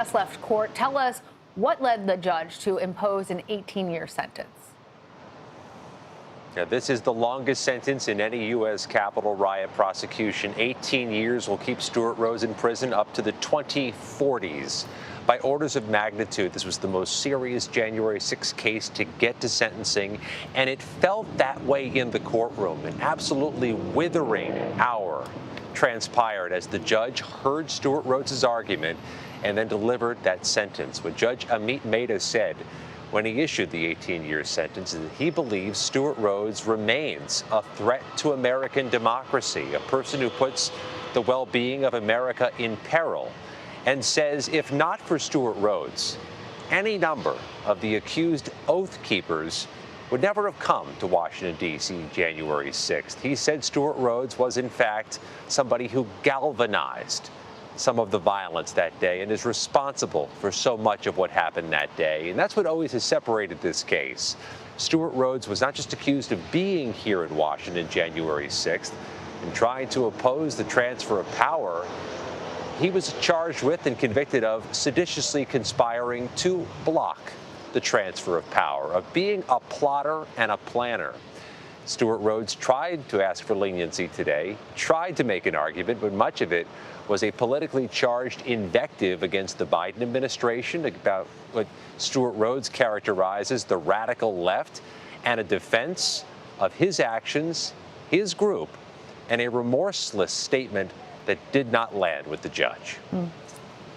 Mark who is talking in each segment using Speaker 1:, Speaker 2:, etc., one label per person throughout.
Speaker 1: Just left court. Tell us what led the judge to impose an 18-year sentence.
Speaker 2: Yeah, this is the longest sentence in any U.S. Capitol riot prosecution. 18 years will keep Stewart Rhodes in prison up to the 2040s. By orders of magnitude, this was the most serious January 6 case to get to sentencing, and it felt that way in the courtroom. An absolutely withering hour transpired as the judge heard Stewart Rhodes' argument and then delivered that sentence. What Judge Amit Mehta said when he issued the 18-year sentence is that he believes Stewart Rhodes remains a threat to American democracy, a person who puts the well-being of America in peril, and says if not for Stewart Rhodes, any number of the accused Oath Keepers would never have come to Washington, D.C. January 6th. He said Stewart Rhodes was, in fact, somebody who galvanized some of the violence that day and is responsible for so much of what happened that day. And that's what always has separated this case. Stewart Rhodes was not just accused of being here in Washington January 6th and trying to oppose the transfer of power. He was charged with and convicted of seditiously conspiring to block the transfer of power, of being a plotter and a planner. Stewart Rhodes tried to ask for leniency today, tried to make an argument, but much of it was a politically charged invective against the Biden administration about what Stewart Rhodes characterizes the radical left, and a defense of his actions, his group, and a remorseless statement that did not land with the judge.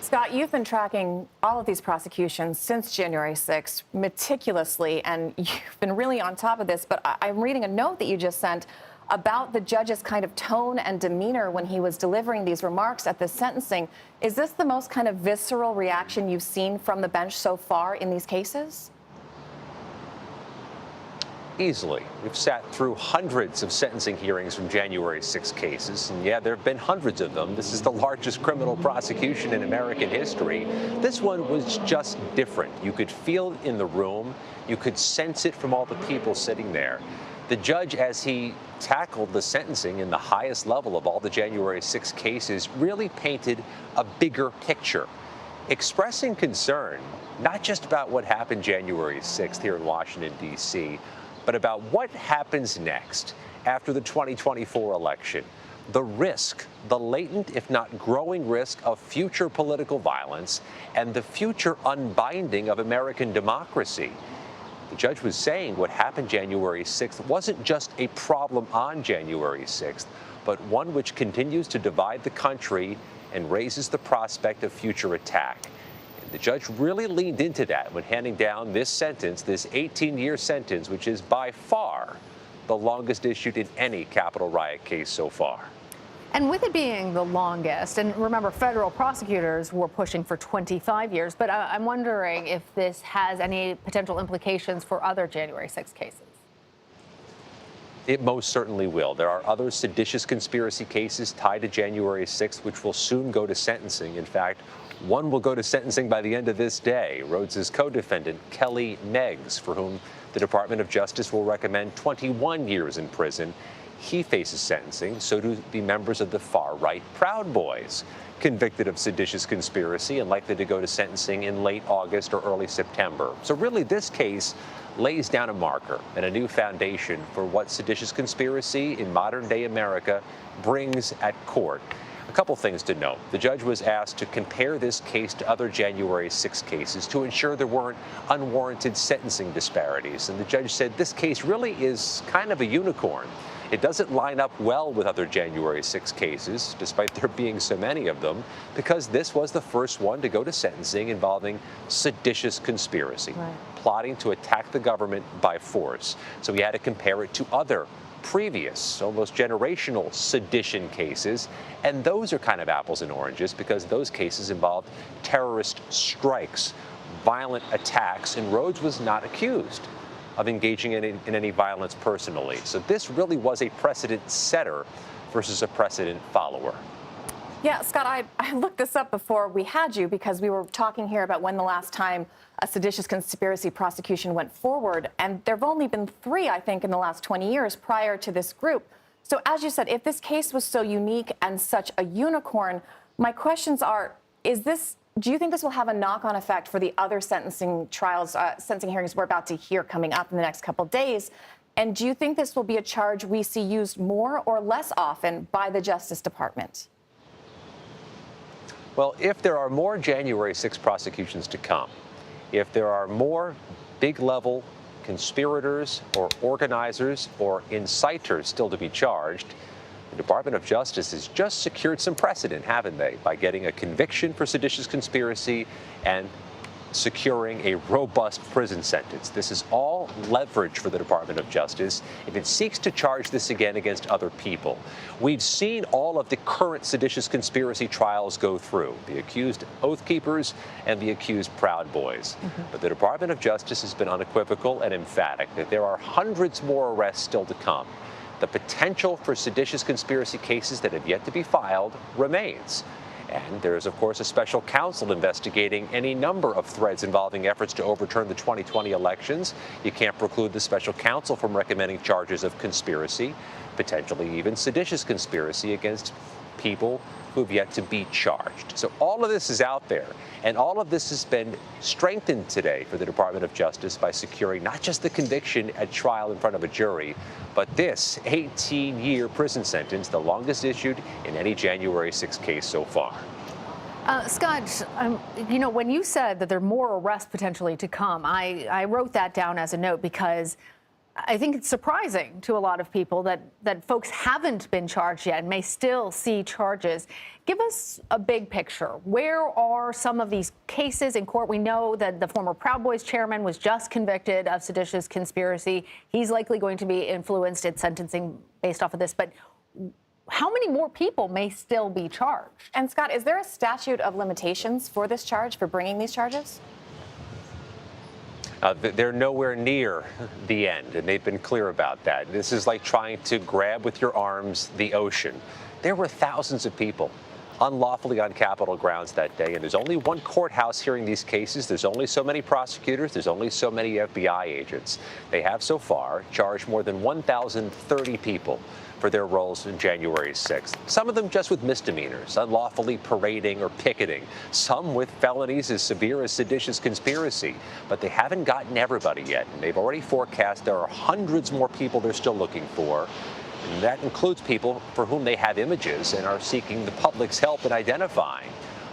Speaker 3: Scott, you've been tracking all of these prosecutions since January 6th meticulously, and you've been really on top of this. But I'm reading a note that you just sent about the judge's kind of tone and demeanor when he was delivering these remarks at the sentencing. Is this the most kind of visceral reaction you've seen from the bench so far in these cases?
Speaker 2: Easily. We've sat through hundreds of sentencing hearings from January 6 cases, and yeah, there have been hundreds of them. This is the largest criminal prosecution in American history. This one was just different. You could feel it in the room. You could sense it from all the people sitting there. The judge, as he tackled the sentencing in the highest level of all the January 6 cases, really painted a bigger picture, expressing concern not just about what happened January 6th here in Washington, D.C., but about what happens next after the 2024 election. The risk, the latent, if not growing risk of future political violence and the future unbinding of American democracy. The judge was saying what happened January 6th wasn't just a problem on January 6th, but one which continues to divide the country and raises the prospect of future attack. The judge really leaned into that when handing down this sentence, this 18-year sentence, which is by far the longest issued in any Capitol riot case so far.
Speaker 1: And with it being the longest, and remember, federal prosecutors were pushing for 25 years, but I'm wondering if this has any potential implications for other January 6 cases.
Speaker 2: It most certainly will. There are other seditious conspiracy cases tied to January 6th, which will soon go to sentencing. In fact, one will go to sentencing by the end of this day. Rhodes' co-defendant, Kelly Meggs, for whom the Department of Justice will recommend 21 years in prison. He faces sentencing. So do the members of the far-right Proud Boys, convicted of seditious conspiracy and likely to go to sentencing in late August or early September. So really, this case lays down a marker and a new foundation for what seditious conspiracy in modern-day America brings at court. A couple things to note. The judge was asked to compare this case to other January 6 cases to ensure there weren't unwarranted sentencing disparities. And the judge said this case really is kind of a unicorn. It doesn't line up well with other January 6 cases, despite there being so many of them, because this was the first one to go to sentencing involving seditious conspiracy, plotting to attack the government by force. So he had to compare it to other previous, almost generational sedition cases, and those are kind of apples and oranges because those cases involved terrorist strikes, violent attacks, and Rhodes was not accused of engaging in any violence personally. So this really was a precedent setter versus a precedent follower.
Speaker 3: Yeah, Scott, I looked this up before we had you because we were talking here about when the last time a seditious conspiracy prosecution went forward. And there have only been 3, I think, in the last 20 years prior to this group. So as you said, if this case was so unique and such a unicorn, my questions are, is this Do you think this will have a knock-on effect for the other sentencing trials, sentencing hearings we're about to hear coming up in the next couple of days? And do you think this will be a charge we see used more or less often by the Justice Department?
Speaker 2: Well, if there are more January 6 prosecutions to come, if there are more big-level conspirators or organizers or inciters still to be charged, the Department of Justice has just secured some precedent, haven't they, by getting a conviction for seditious conspiracy and securing a robust prison sentence. This is all leverage for the Department of Justice if it seeks to charge this again against other people. We've seen all of the current seditious conspiracy trials go through, the accused Oath Keepers and the accused Proud Boys. But the Department of Justice has been unequivocal and emphatic that there are hundreds more arrests still to come. The potential for seditious conspiracy cases that have yet to be filed remains. And there is, of course, a special counsel investigating any number of threads involving efforts to overturn the 2020 elections. You can't preclude the special counsel from recommending charges of conspiracy, potentially even seditious conspiracy against people who've yet to be charged. So all of this is out there, and all of this has been strengthened today for the Department of Justice by securing not just the conviction at trial in front of a jury, but this 18-year prison sentence, the longest issued in any January 6 case so far.
Speaker 1: Scott, you know, when you said that there are more arrests potentially to come, I wrote that down as a note because I think it's surprising to a lot of people that folks haven't been charged yet and may still see charges. Give us a big picture. Where are some of these cases in court? We know that the former Proud Boys chairman was just convicted of seditious conspiracy. He's likely going to be influenced in sentencing based off of this. But how many more people may still be charged?
Speaker 3: And Scott, is there a statute of limitations for this charge, for bringing these charges?
Speaker 2: They're nowhere near the end, and they've been clear about that. This is like trying to grab with your arms the ocean. There were thousands of people unlawfully on Capitol grounds that day, and there's only one courthouse hearing these cases. There's only so many prosecutors. There's only so many FBI agents. They have so far charged more than 1,030 people for their roles in January 6th. Some of them just with misdemeanors, unlawfully parading or picketing. Some with felonies as severe as seditious conspiracy. But they haven't gotten everybody yet. And they've already forecast there are hundreds more people they're still looking for. And that includes people for whom they have images and are seeking the public's help in identifying.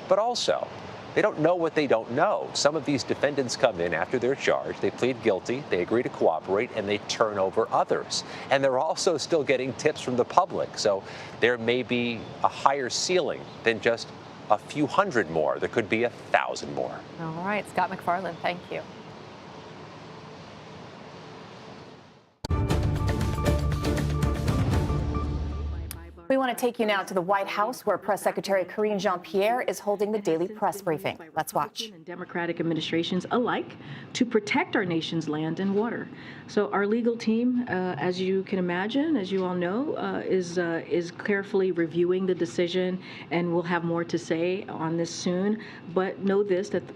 Speaker 2: But also, they don't know what they don't know. Some of these defendants come in after they're charged, they plead guilty, they agree to cooperate, and they turn over others. And they're also still getting tips from the public. So there may be a higher ceiling than just a few hundred more. There could be 1,000 more.
Speaker 1: All right, Scott McFarland, thank you.
Speaker 3: We want to take you now to the White House, where Press Secretary Karine Jean-Pierre is holding the daily press briefing. Let's watch.
Speaker 4: And Democratic administrations alike to protect our nation's land and water. So our legal team, as you can imagine, as you all know, is carefully reviewing the decision, and we'll have more to say on this soon. But know this, that the